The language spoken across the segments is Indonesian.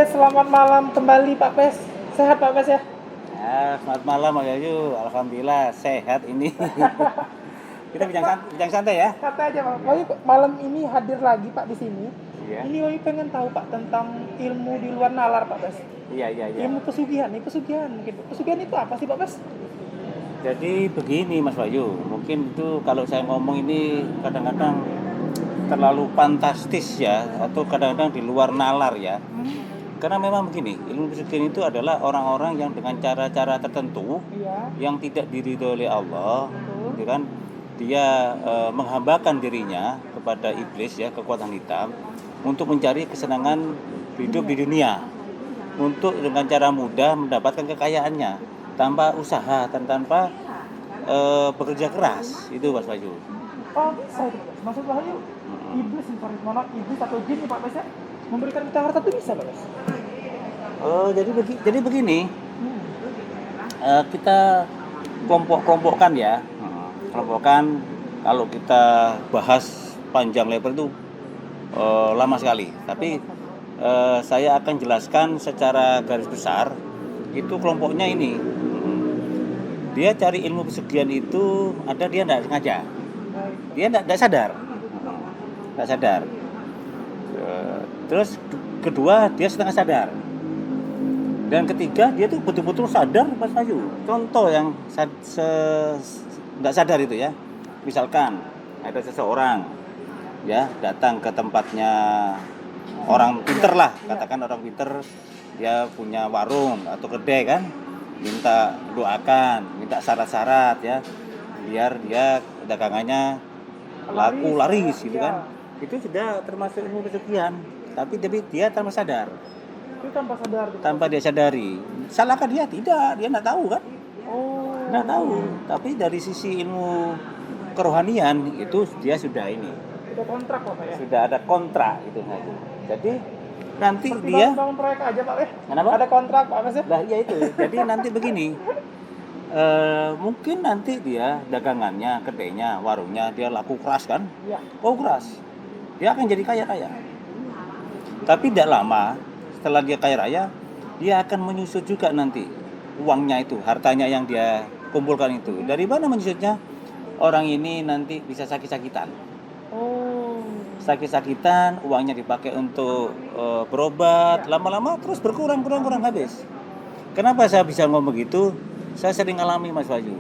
selamat malam kembali Pak Pes. Sehat Pak Pes ya? Ya, selamat malam Mas Yayu. Alhamdulillah sehat ini. Kita bincang santai ya. Kata aja Pak. Wayu malam ini hadir lagi Pak di sini. Iya. Ini Wayu pengen tahu Pak tentang ilmu di luar nalar Pak Pes. Iya. Ilmu pesugihan mungkin. Pesugihan itu apa sih Pak Pes? Jadi begini Mas Wahyu, mungkin itu kalau saya ngomong ini kadang-kadang terlalu fantastis ya, atau kadang-kadang di luar nalar ya. Karena memang begini, ilmu pesugihan itu adalah orang-orang yang dengan cara-cara tertentu Iya. yang tidak diridhoi oleh Allah, Betul. gitu kan? Dia menghambakan dirinya kepada iblis ya, kekuatan hitam, untuk mencari kesenangan hidup di dunia, untuk dengan cara mudah mendapatkan kekayaannya tanpa usaha dan tanpa bekerja keras. Itu Mas Wahyu. Oh bisa itu Pak Pes. Maksud Wayu iblis mana iblis atau jin nih Pak Pes ya? Memberikan kita harta itu bisa Pak Pes? Jadi begini, kita kelompokkan ya. Kelompokkan, kalau kita bahas panjang lebar itu lama sekali. Tapi saya akan jelaskan secara garis besar. Itu kelompoknya ini. Dia cari ilmu pesugihan itu ada dia tidak sengaja. Dia tidak sadar. Tidak sadar. Terus kedua dia setengah sadar. Dan ketiga dia tuh betul-betul sadar Mas Ayu. Contoh yang nggak sadar itu ya. Misalkan ada seseorang ya datang ke tempatnya orang pinter lah, katakan orang pinter, dia punya warung atau kedai kan, minta doakan, minta syarat-syarat ya, biar dia dagangannya laku laris gitu kan. Itu sudah termasuk ilmu pesugihan, tapi dia tanpa sadar. Itu tanpa sadar. Tanpa dia sadari. Salahkah dia? Tidak, dia nggak tahu kan? Oh. Nggak tahu. Tapi dari sisi ilmu kerohanian itu dia sudah ini. Sudah kontrak Pak ya? Sudah ada kontrak itu. Jadi nanti seperti dia bangun proyek aja Pak ya? Kenapa? Ada kontrak Pak Mas ya? Lah iya itu. Jadi nanti begini. Mungkin nanti dia dagangannya, kedainya, warungnya dia laku keras kan? Iya. Oh keras. Dia akan jadi kaya raya. Tapi tidak lama setelah dia kaya raya, dia akan menyusut juga nanti uangnya itu, hartanya yang dia kumpulkan itu. Dari mana menyusutnya? Orang ini nanti bisa sakit-sakitan. Oh. Sakit-sakitan, uangnya dipakai untuk berobat, lama-lama terus berkurang habis. Kenapa saya bisa ngomong begitu? Saya sering alami Mas Wahyu.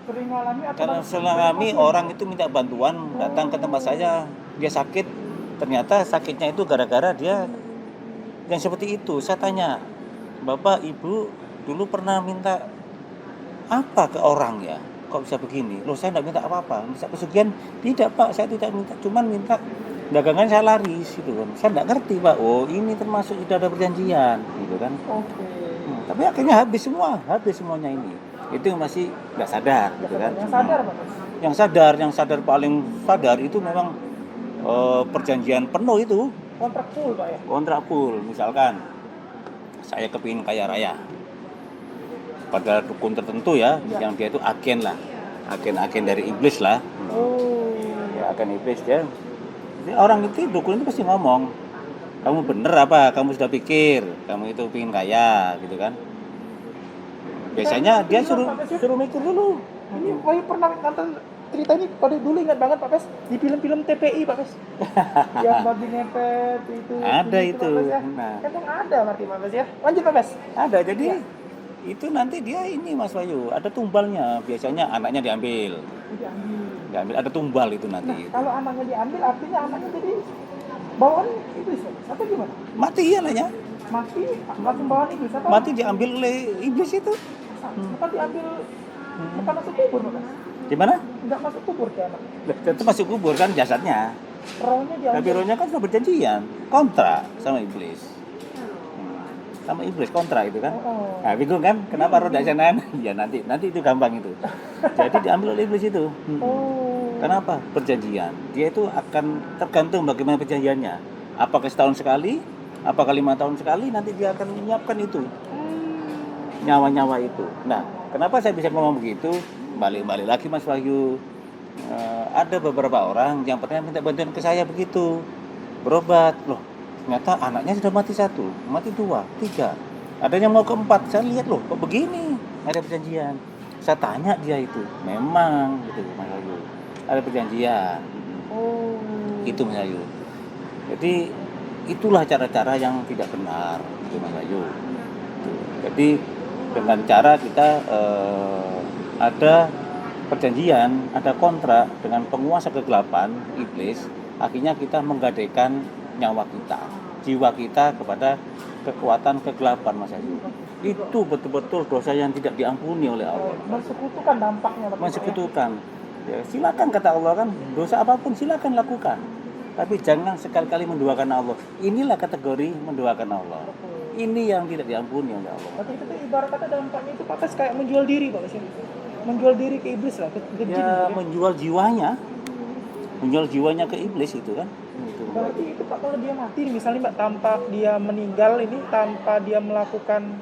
Sering alami atau Karena selama orang itu minta bantuan, datang ke tempat saya, dia sakit, ternyata sakitnya itu gara-gara dia yang seperti itu. Saya tanya, Bapak Ibu dulu pernah minta apa ke orang ya? Kok bisa begini? Loh saya tidak minta apa-apa, minta pesugihan? Tidak Pak, saya tidak minta, cuman minta dagangan saya laris gitu kan. Saya tidak ngerti Pak, oh ini termasuk sudah ada perjanjian gitu kan. Oke. Tapi akhirnya habis semuanya ini. Itu masih nggak sadar gitu kan. Yang sadar Pak Mas? Yang sadar paling sadar itu memang perjanjian penuh itu. Kontrak full Pak ya? Kontrak full, misalkan saya kepingin kaya raya pada dukun tertentu ya, yang dia itu agen lah, agen dari iblis lah. Oh. Ya agen iblis dia. Jadi orang itu dukun itu pasti ngomong, kamu bener apa? Kamu sudah pikir kamu itu pingin kaya gitu kan? Biasanya dia suruh mikir dulu. Ini Wayu pernah nonton cerita ini pada dulu, ingat banget Pak Pes, di film-film TPI Pak Pes. Yang bagi ngepet itu. Ada itu. Pak Pes, ya? Nah. Emang ada berarti Pak Pes ya? Lanjut Pak Pes. Ada, jadi itu nanti dia ini Mas Wahyu, ada tumbalnya. Biasanya anaknya diambil, ada tumbal itu nanti. Nah, kalau anaknya diambil artinya anaknya jadi bawaan iblis atau gimana? Mati ya anaknya. Mati langsung bawaan iblis atau? Mati diambil oleh iblis itu. Bukan diambil, bukan masuk kubur Pak Pes. Gimana? Enggak masuk kubur ke anak. Tetap masuk kubur kan jasadnya. Rohnya diambil. Tapi rohnya kan sudah berjanjian, kontrak sama iblis. Sama iblis kontrak itu kan. Oh. Nah, bingung kan? Kenapa roh tidak jalan? Ya nanti itu gampang itu. Jadi diambil oleh iblis itu. Oh. Kenapa? Perjanjian. Dia itu akan tergantung bagaimana perjanjiannya. Apakah setahun sekali? Apakah 5 tahun sekali? Nanti dia akan menyiapkan itu. Nyawa-nyawa itu. Nah, kenapa saya bisa ngomong begitu? Balik lagi Mas Wahyu. Ada beberapa orang yang pernah minta bantuan ke saya begitu. Berobat. Loh, Ternyata anaknya sudah mati 1, mati 2, 3. Ada yang mau ke-4. Saya lihat loh, kok begini? Ada perjanjian. Saya tanya dia itu, memang gitu Mas Ayu. Ada perjanjian. Oh. Itu Mas Ayu. Jadi itulah cara-cara yang tidak benar gitu Mas Ayu. Jadi dengan cara kita ada perjanjian, ada kontrak dengan penguasa kegelapan, iblis, akhirnya kita menggadaikan nyawa kita, jiwa kita kepada kekuatan kegelapan Mas Ayu. Itu betul-betul dosa yang tidak diampuni oleh Allah. Mensekutukan dampaknya. Mensekutukan. Ya, silakan kata Allah kan, dosa apapun silakan lakukan. Tapi jangan sekali-kali menduakan Allah. Inilah kategori menduakan Allah. Ini yang tidak diampuni oleh Allah. Berarti itu tuh ibarat kata dampaknya itu Pak Pes kayak menjual diri Pak Pes. Menjual diri ke iblis lah, ke jin. Ya, menjual jiwanya. Menjual jiwanya ke iblis itu kan. Itu. Berarti itu Pak kalau dia mati nih, misalnya Mbak tanpa dia meninggal ini, tanpa dia melakukan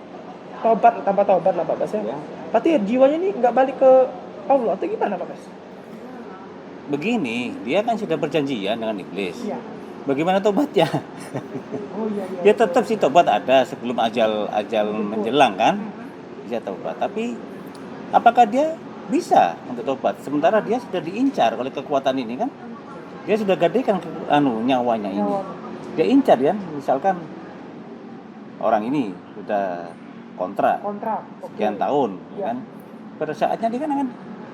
tobat, tanpa tobat lah Pak Pes ya. Berarti jiwanya ini nggak balik ke Allah atau gimana Pak Pes? Begini, dia kan sudah berjanjian dengan iblis. Iya. Bagaimana tobatnya? Oh iya. Ya tetap sih tobat ada sebelum ajal menjelang kan. Bisa tobat. Tapi apakah dia bisa untuk tobat? Sementara dia sudah diincar oleh kekuatan ini kan. Dia sudah gadaikan nyawanya ini. Dia incar ya, misalkan orang ini sudah kontrak. Sekian tahun ya. Kan. Pada saatnya dia kan akan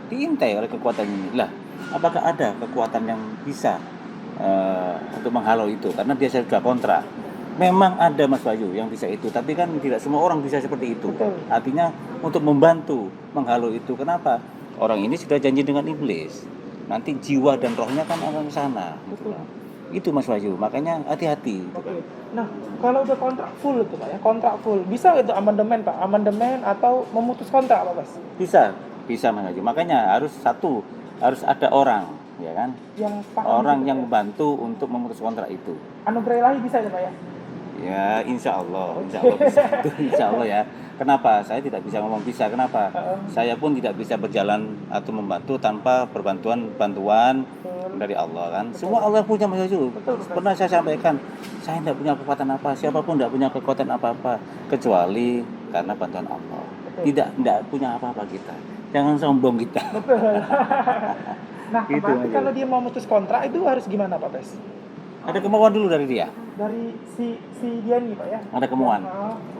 diintai oleh kekuatan ini. Lah, apakah ada kekuatan yang bisa untuk menghalau itu? Karena dia sudah kontrak. Memang ada Mas Bayu yang bisa itu, tapi kan tidak semua orang bisa seperti itu. Betul. Artinya untuk membantu menghalau itu. Kenapa? Orang ini sudah janji dengan iblis. Nanti jiwa dan rohnya kan akan ke sana. Gitu. Itu Mas Bayu. Makanya hati-hati. Oke. Nah, kalau udah kontrak full itu Pak ya, kontrak full. Bisa itu amandemen Pak? Amandemen atau memutus kontrak Pak Mas? Bisa Mas Bayu. Makanya harus ada orang, ya kan? Yang orang yang membantu untuk memutus kontrak itu. Anugerah ilahi bisa ya Pak ya? Ya, insya Allah bisa. Insya Allah ya. Kenapa? Saya tidak bisa ngomong bisa. Kenapa? Saya pun tidak bisa berjalan atau membantu tanpa bantuan dari Allah kan. Semua Allah punya Mas Yusuf. Pernah saya sampaikan, saya tidak punya kekuatan apa. Siapapun tidak punya kekuatan apa-apa kecuali karena bantuan Allah. Tidak punya apa-apa kita. Jangan sombong kita. Betul. Nah, gitu, kalau dia mau memutus kontrak itu harus gimana Pak Pes? Ada kemauan dulu dari dia. Dari si dia nih Pak ya. Ada kemauan.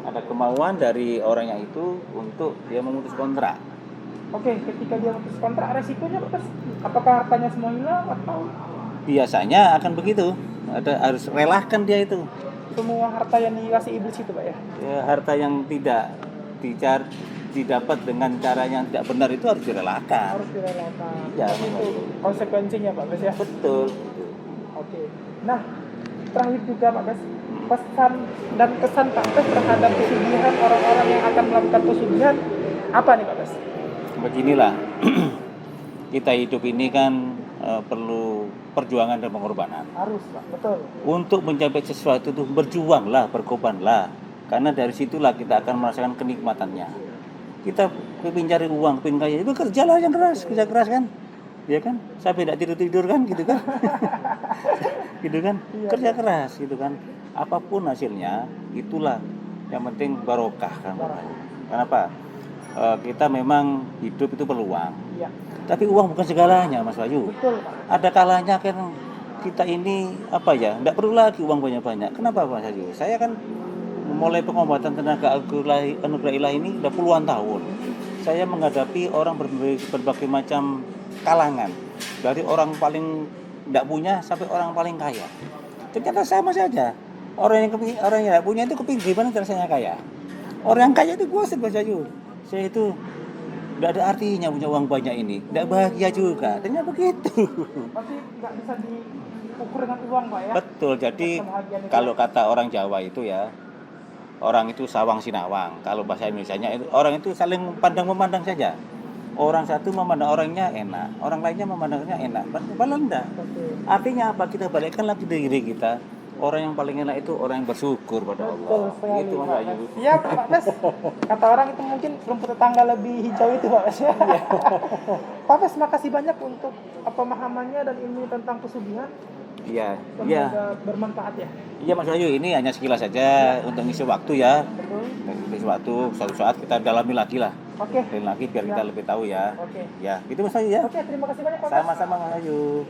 Ada kemauan dari orangnya itu untuk dia memutus kontrak. Oke, ketika dia memutus kontrak resikonya Pak Pes? Apakah hartanya semua hilang atau? Biasanya akan begitu. Harus relakan dia itu. Semua harta yang dikasih iblis itu Pak ya? Ya, harta yang tidak didapat dengan cara yang tidak benar itu harus direlakan. Harus direlakan. Ya, itu konsekuensinya Pak Pes ya. Betul. Oke. Nah, terakhir juga Pak Pes, pesan dan kesan Pak Pes terhadap pesugihan, orang-orang yang akan melakukan pesugihan apa nih Pak Pes? Beginilah, kita hidup ini kan perlu perjuangan dan pengorbanan. Harus Pak, betul. Untuk mencapai sesuatu itu berjuanglah, berkorbanlah. Karena dari situlah kita akan merasakan kenikmatannya. Kita ingin cari uang, ingin kaya, itu kerjalah yang keras, kerja keras kan. Ya kan, sampai tidak tidur kan, gitu kan. Gitu kan, kerja keras gitu kan. Apapun hasilnya, itulah yang penting barokah kan. Kenapa? Kita memang hidup itu perlu uang. Iya. Tapi uang bukan segalanya Mas Bayu. Betul Pak. Ada kalanya kan kita ini tidak perlu lagi uang banyak-banyak. Kenapa Mas Bayu? Saya kan memulai pengobatan tenaga anugerah ilahi ini udah puluhan tahun. Saya menghadapi orang berbagai macam kalangan, dari orang paling tidak punya sampai orang paling kaya. Ternyata sama saja. Orang yang tidak punya itu kepingin gimana rasanya kaya. Orang yang kaya itu bosan Mas Bayu. Saya itu tidak ada artinya punya uang banyak ini, tidak bahagia juga. Ternyata begitu. Tapi nggak bisa diukur dengan uang Pak ya. Betul. Jadi kalau kata orang Jawa itu ya, orang itu sawang sinawang. Kalau bahasa Indonesianya itu orang itu saling pandang memandang saja. Orang satu memandang orangnya enak, orang lainnya memandangnya enak. Padahal enggak. Artinya apa? Kita balikkan lagi diri kita. orang yang paling enak itu orang yang bersyukur pada Allah. Betul sekali, Itu Mas Pak Ayu. Bas. Iya Pak Bas, kata orang itu mungkin rumput tetangga lebih hijau itu Pak Bas. Pak Bas, makasih banyak untuk pemahamannya dan ilmu tentang pesugihan. Iya, Semoga iya. bermanfaat ya. Iya Mas Ayu, ini hanya sekilas saja untuk ngisi waktu ya. Betul. Ngisi waktu, suatu saat kita dalami lagi lah. Oke. Dalami lagi biar kita lebih tahu ya. Oke. Ya, itu Mas Ayu ya. Oke, terima kasih banyak Pak Bas. Sama-sama Mas Ayu.